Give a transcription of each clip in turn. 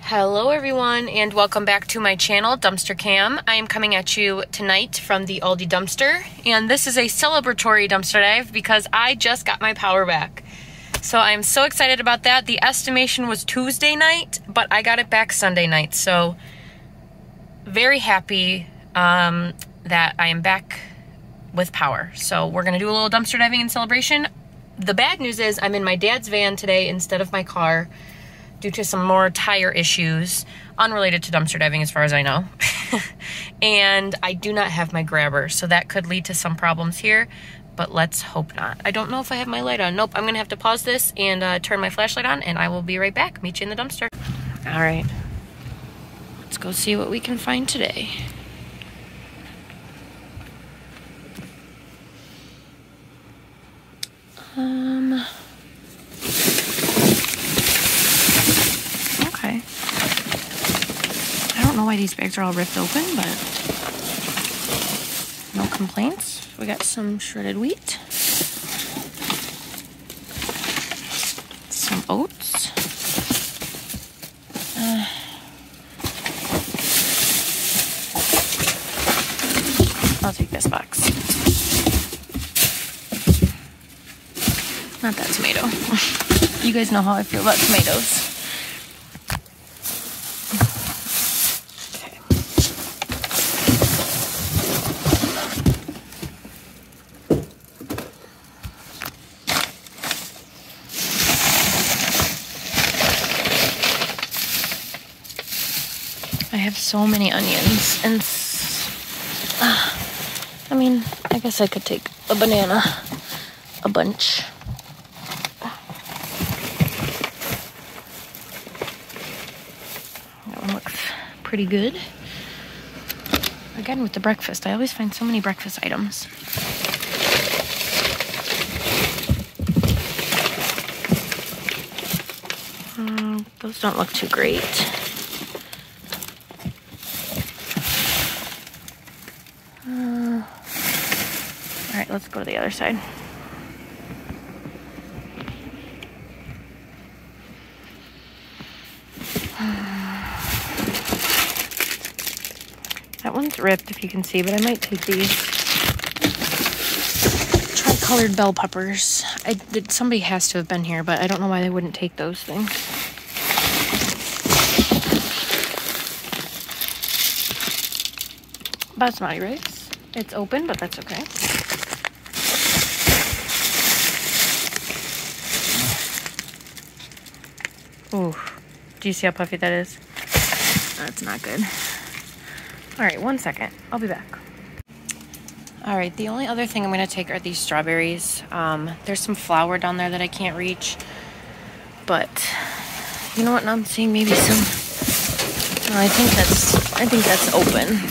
Hello everyone and welcome back to my channel, Dumpster Cam. I am coming at you tonight from the Aldi dumpster, and this is a celebratory dumpster dive because I just got my power back. So I'm so excited about that. The estimation was Tuesday night, but I got it back Sunday night. So very happy that I am back with power. So we're gonna do a little dumpster diving in celebration. The bad news is I'm in my dad's van today instead of my car, due to some more tire issues, unrelated to dumpster diving as far as I know. And I do not have my grabber, so that could lead to some problems here, but let's hope not. I don't know if I have my light on. Nope, I'm gonna have to pause this and turn my flashlight on, and I will be right back. Meet you in the dumpster. All right, let's go see what we can find today. Okay. I don't know why these bags are all ripped open, but no complaints. We got some shredded wheat, some oats, I'll take this box. Not that tomato. You guys know how I feel about tomatoes. I have so many onions, and I mean, I guess I could take a banana, a bunch. That one looks pretty good. Again, with the breakfast, I always find so many breakfast items. Those don't look too great. All right, let's go to the other side. That one's ripped, if you can see, but I might take these tri-colored bell peppers. Somebody has to have been here, but I don't know why they wouldn't take those things. Basmati rice. It's open, but that's okay. Ooh, do you see how puffy that is? That's not good. All right, 1 second. I'll be back. All right, the only other thing I'm gonna take are these strawberries. There's some flour down there that I can't reach, but you know what? Now I'm seeing maybe some. I think that's open.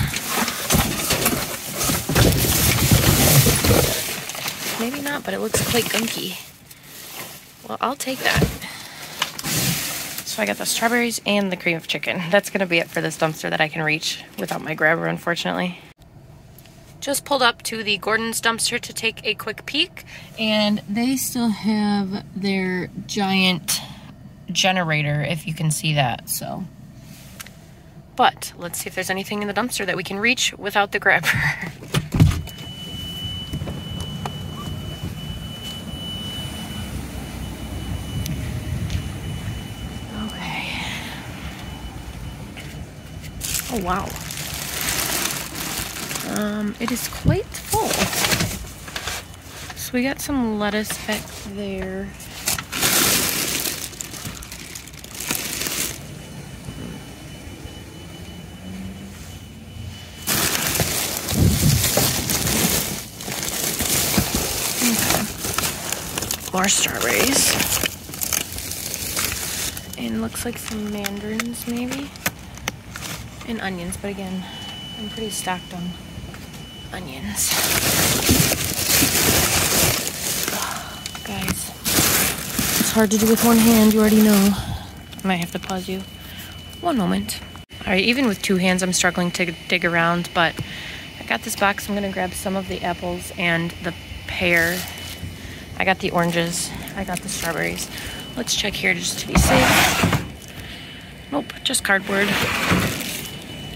Maybe not, but it looks quite gunky. Well, I'll take that. So I got the strawberries and the cream of chicken. That's gonna be it for this dumpster that I can reach without my grabber, unfortunately. Just pulled up to the Gordon's dumpster to take a quick peek, and they still have their giant generator, if you can see that, so. But let's see if there's anything in the dumpster that we can reach without the grabber. Oh, wow. It is quite full. So we got some lettuce back there. Okay. More strawberries. And looks like some mandarins, maybe. And onions, but again, I'm pretty stocked on onions. Oh, guys, it's hard to do with one hand, you already know. I might have to pause you. One moment. All right, even with two hands, I'm struggling to dig around, but I got this box. I'm gonna grab some of the apples and the pear. I got the oranges. I got the strawberries. Let's check here just to be safe. Nope, just cardboard.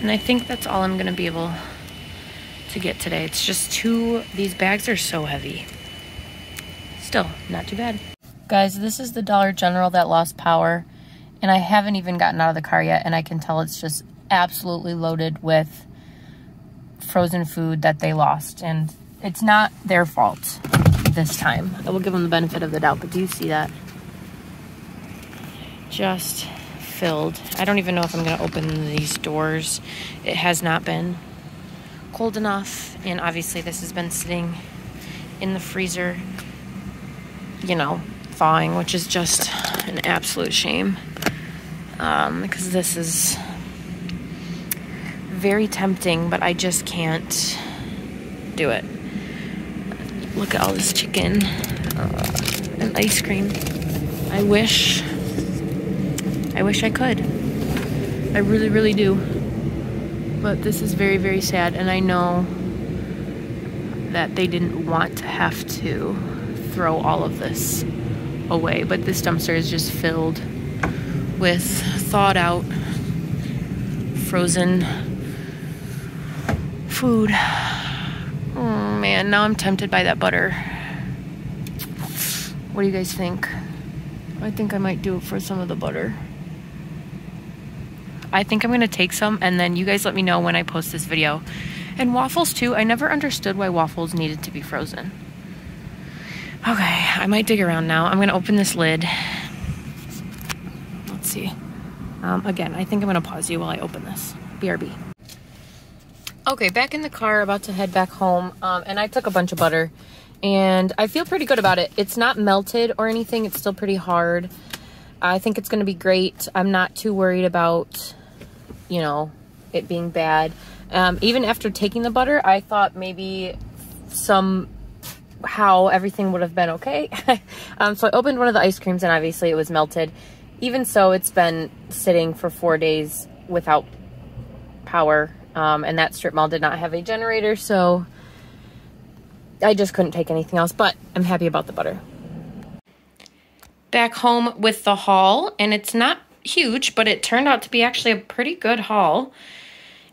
And I think that's all I'm gonna be able to get today. It's just these bags are so heavy. Still, not too bad. Guys, this is the Dollar General that lost power, and I haven't even gotten out of the car yet, and I can tell it's just absolutely loaded with frozen food that they lost, and it's not their fault this time. I will give them the benefit of the doubt, but do you see that? Just filled. I don't even know if I'm gonna open these doors. It has not been cold enough, and obviously this has been sitting in the freezer, you know, thawing, which is just an absolute shame, because this is very tempting, but I just can't do it. Look at all this chicken and ice cream. I wish I could. I really, really do. But this is very, very sad, and I know that they didn't want to have to throw all of this away, but this dumpster is just filled with thawed out, frozen food. Oh man, now I'm tempted by that butter. What do you guys think? I think I might do it for some of the butter. I think I'm gonna take some, and then you guys let me know when I post this video. And waffles too. I never understood why waffles needed to be frozen. Okay, I might dig around now. I'm gonna open this lid. Let's see. Again, I think I'm gonna pause you while I open this. BRB. Okay, back in the car, about to head back home, and I took a bunch of butter, and I feel pretty good about it. It's not melted or anything. It's still pretty hard. I think it's gonna be great. I'm not too worried about, you know, it being bad. Even after taking the butter, I thought maybe somehow everything would have been okay. So I opened one of the ice creams, and obviously it was melted. Even so, it's been sitting for 4 days without power, and that strip mall did not have a generator, so I just couldn't take anything else, but I'm happy about the butter. Back home with the haul, and it's not huge, but it turned out to be actually a pretty good haul,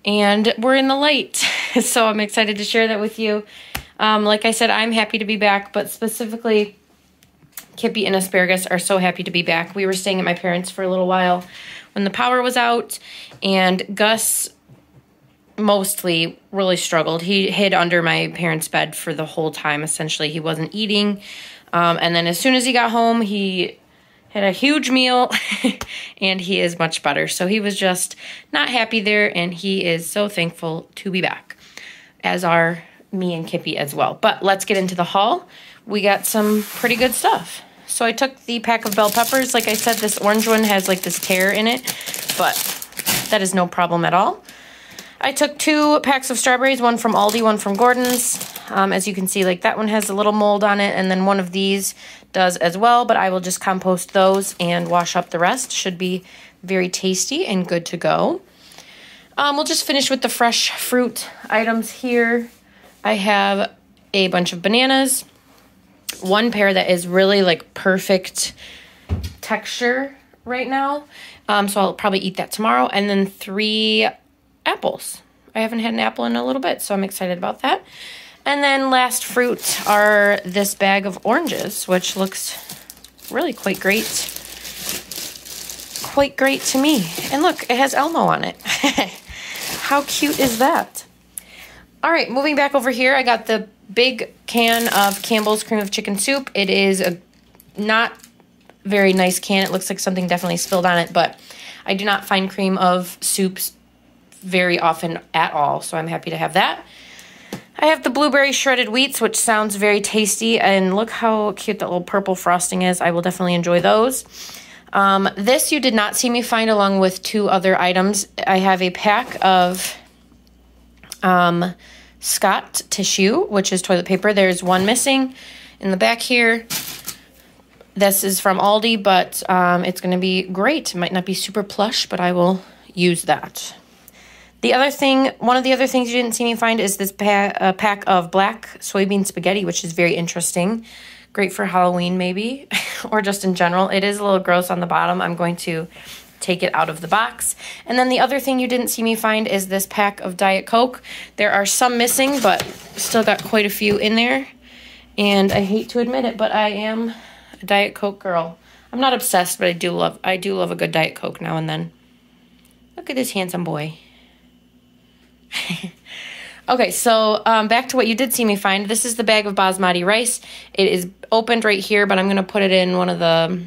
and we're in the light, so I'm excited to share that with you. Like I said, I'm happy to be back, but specifically Kippy and Asparagus are so happy to be back. We were staying at my parents' for a little while when the power was out, and Gus mostly really struggled. He hid under my parents' bed for the whole time, essentially. He wasn't eating, and then as soon as he got home, he had a huge meal, and he is much better. So he was just not happy there, and he is so thankful to be back, as are me and Kippy as well. But let's get into the haul. We got some pretty good stuff. So I took the pack of bell peppers. Like I said, this orange one has like this tear in it, but that is no problem at all. I took 2 packs of strawberries, one from Aldi, one from Gordon's. As you can see, like that one has a little mold on it, and then one of these does as well, but I will just compost those and wash up the rest. Should be very tasty and good to go. We'll just finish with the fresh fruit items here. I have a bunch of bananas, one pear that is really like perfect texture right now, so I'll probably eat that tomorrow, and then 3 apples. I haven't had an apple in a little bit, so I'm excited about that. And then last fruit are this bag of oranges, which looks really quite great to me. And look, it has Elmo on it. How cute is that? All right, moving back over here, I got the big can of Campbell's Cream of Chicken Soup. It is a not very nice can. It looks like something definitely spilled on it, but I do not find cream of soups very often at all, so I'm happy to have that. I have the blueberry shredded wheats, which sounds very tasty, and look how cute that little purple frosting is. I will definitely enjoy those. This you did not see me find along with 2 other items. I have a pack of Scott tissue, which is toilet paper. There's one missing in the back here. This is from Aldi, but it's going to be great. It might not be super plush, but I will use that. The other thing, one of the other things you didn't see me find is this pack of black soybean spaghetti, which is very interesting. Great for Halloween, maybe, or just in general. It is a little gross on the bottom. I'm going to take it out of the box. And then the other thing you didn't see me find is this pack of Diet Coke. There are some missing, but still got quite a few in there. And I hate to admit it, but I am a Diet Coke girl. I'm not obsessed, but I do love a good Diet Coke now and then. Look at this handsome boy. Okay, so back to what you did see me find. This is the bag of basmati rice. It is opened right here, but I'm going to put it in one of the,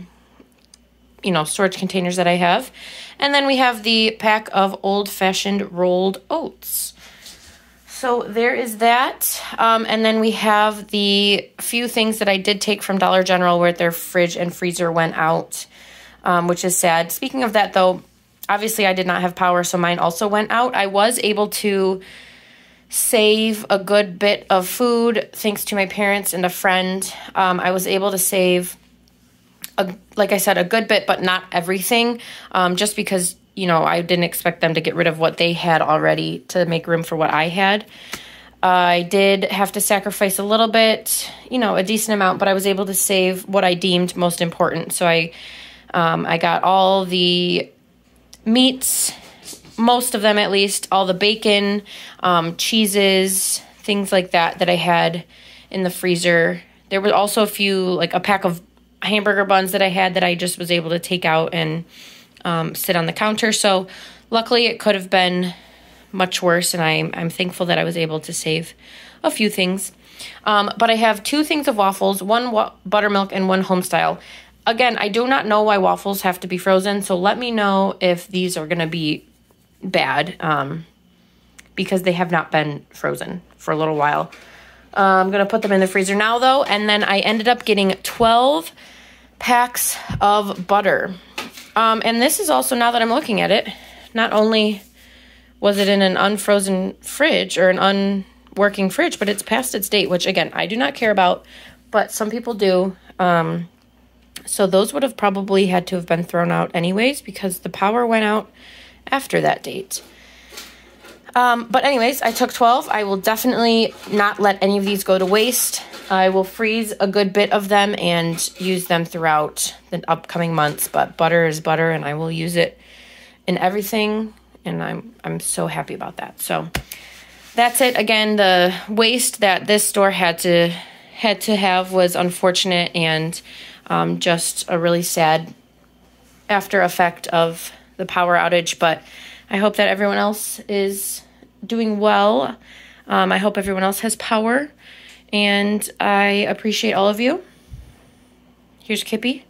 storage containers that I have. And then we have the pack of old-fashioned rolled oats. So there is that. And then we have the few things that I did take from Dollar General where their fridge and freezer went out, which is sad. Speaking of that, though, obviously I did not have power, so mine also went out. I was able to save a good bit of food thanks to my parents and a friend. I was able to save, like I said, a good bit, but not everything, just because, I didn't expect them to get rid of what they had already to make room for what I had. I did have to sacrifice a little bit, a decent amount, but I was able to save what I deemed most important. So I got all the meats, most of them at least, all the bacon, cheeses, things like that I had in the freezer. There were also a pack of hamburger buns that I had that I just was able to take out and sit on the counter. So luckily it could have been much worse, and I'm thankful that I was able to save a few things. But I have 2 things of waffles, one buttermilk and one homestyle. Again, I do not know why waffles have to be frozen, so let me know if these are going to be bad, because they have not been frozen for a little while. I'm going to put them in the freezer now, though, and then I ended up getting 12 packs of butter. And this is also, now that I'm looking at it, not only was it in an unfrozen fridge or an unworking fridge, but it's past its date, which, again, I do not care about, but some people do. So those would have probably had to have been thrown out anyways because the power went out after that date. But anyways, I took 12. I will definitely not let any of these go to waste. I will freeze a good bit of them and use them throughout the upcoming months. But butter is butter, and I will use it in everything, and I'm so happy about that. So that's it. Again, the waste that this store had to have was unfortunate and just a really sad after effect of the power outage, but I hope that everyone else is doing well. I hope everyone else has power, and I appreciate all of you. Here's Kippy.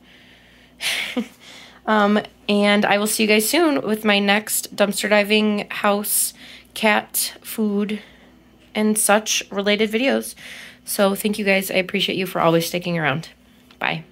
And I will see you guys soon with my next dumpster diving, house, cat, food, and such related videos. So thank you guys. I appreciate you for always sticking around. Bye.